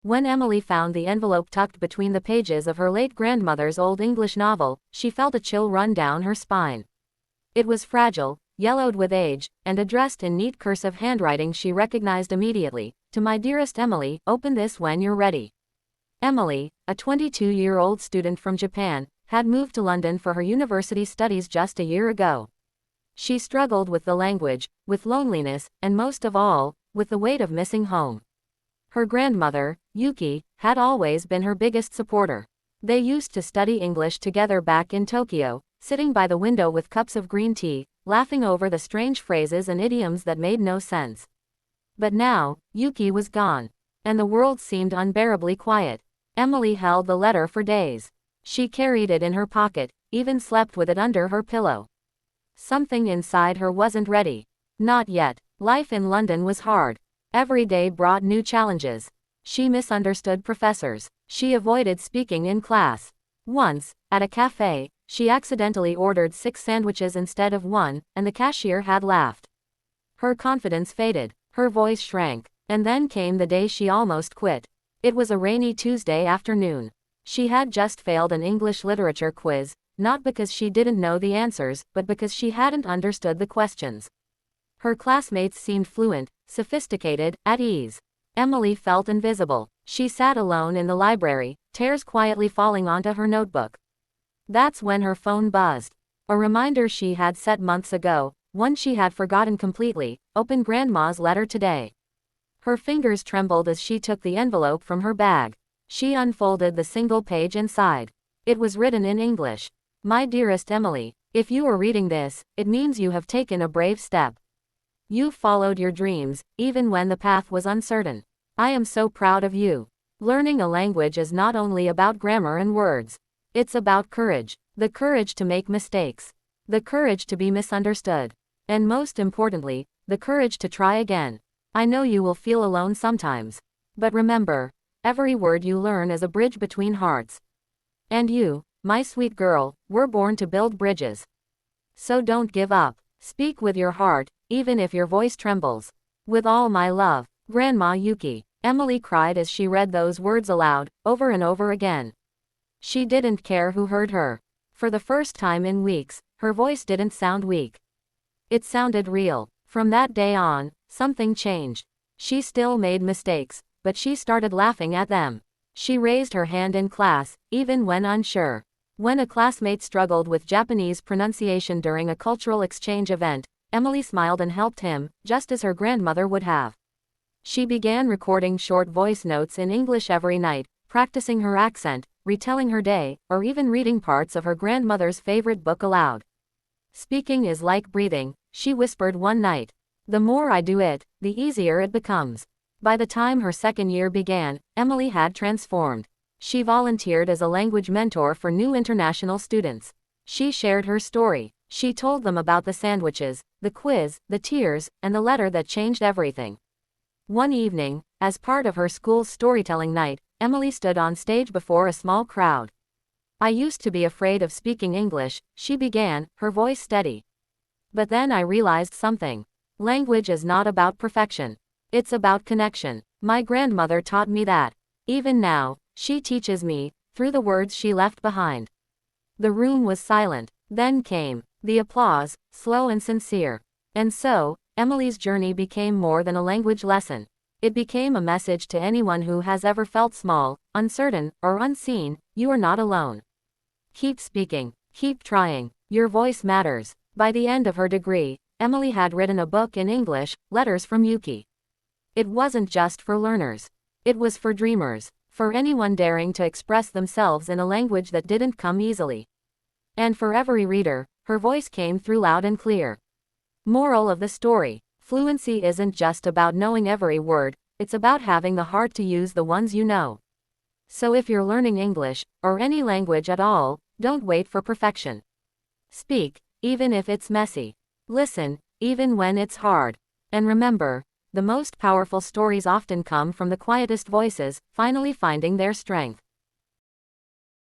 When Emily found the envelope tucked between the pages of her late grandmother's old English novel, she felt a chill run down her spine. It was fragile, yellowed with age, and addressed in neat cursive handwriting she recognized immediately. To my dearest Emily, open this when you're ready. Emily, a 22-year-old student from Japan, had moved to London for her university studies just a year ago. She struggled with the language, with loneliness, and most of all, with the weight of missing home. Her grandmother, Yuki, had always been her biggest supporter. They used to study English together back in Tokyo, sitting by the window with cups of green tea, laughing over the strange phrases and idioms that made no sense. But now, Yuki was gone, and the world seemed unbearably quiet. Emily held the letter for days. She carried it in her pocket, even slept with it under her pillow. Something inside her wasn't ready. Not yet. Life in London was hard. Every day brought new challenges. She misunderstood professors. She avoided speaking in class. Once, at a cafe, she accidentally ordered 6 sandwiches instead of 1, and the cashier had laughed. Her confidence faded. Her voice shrank. And then came the day she almost quit. It was a rainy Tuesday afternoon. She had just failed an English literature quiz, not because she didn't know the answers, but because she hadn't understood the questions. Her classmates seemed fluent, sophisticated, at ease. Emily felt invisible. She sat alone in the library, tears quietly falling onto her notebook. That's when her phone buzzed. A reminder she had set months ago, one she had forgotten completely. Open Grandma's letter today. Her fingers trembled as she took the envelope from her bag. She unfolded the single page inside. It was written in English. My dearest Emily, if you are reading this, it means you have taken a brave step. You followed your dreams, even when the path was uncertain. I am so proud of you. Learning a language is not only about grammar and words. It's about courage. The courage to make mistakes. The courage to be misunderstood. And most importantly, the courage to try again. I know you will feel alone sometimes. But remember, every word you learn is a bridge between hearts. And you, my sweet girl, were born to build bridges. So don't give up. Speak with your heart, even if your voice trembles. With all my love, Grandma Yuki. Emily cried as she read those words aloud, over and over again. She didn't care who heard her. For the first time in weeks, her voice didn't sound weak. It sounded real. From that day on, something changed. She still made mistakes, but she started laughing at them. She raised her hand in class, even when unsure. When a classmate struggled with Japanese pronunciation during a cultural exchange event, Emily smiled and helped him, just as her grandmother would have. She began recording short voice notes in English every night, practicing her accent, retelling her day, or even reading parts of her grandmother's favorite book aloud. Speaking is like breathing, she whispered one night. The more I do it, the easier it becomes. By the time her second year began, Emily had transformed. She volunteered as a language mentor for new international students. She shared her story. She told them about the sandwiches, the quiz, the tears, and the letter that changed everything. One evening, as part of her school's storytelling night, Emily stood on stage before a small crowd. I used to be afraid of speaking English, she began, her voice steady. But then I realized something. Language is not about perfection. It's about connection. My grandmother taught me that. Even now, she teaches me, through the words she left behind. The room was silent. Then came the applause, slow and sincere. And so, Emily's journey became more than a language lesson. It became a message to anyone who has ever felt small, uncertain, or unseen. You are not alone. Keep speaking. Keep trying. Your voice matters. By the end of her degree, Emily had written a book in English, Letters from Yuki. It wasn't just for learners. It was for dreamers. For anyone daring to express themselves in a language that didn't come easily. And for every reader, her voice came through loud and clear. Moral of the story: fluency isn't just about knowing every word, it's about having the heart to use the ones you know. So if you're learning English, or any language at all, don't wait for perfection. Speak, even if it's messy. Listen, even when it's hard. And remember, the most powerful stories often come from the quietest voices, finally finding their strength.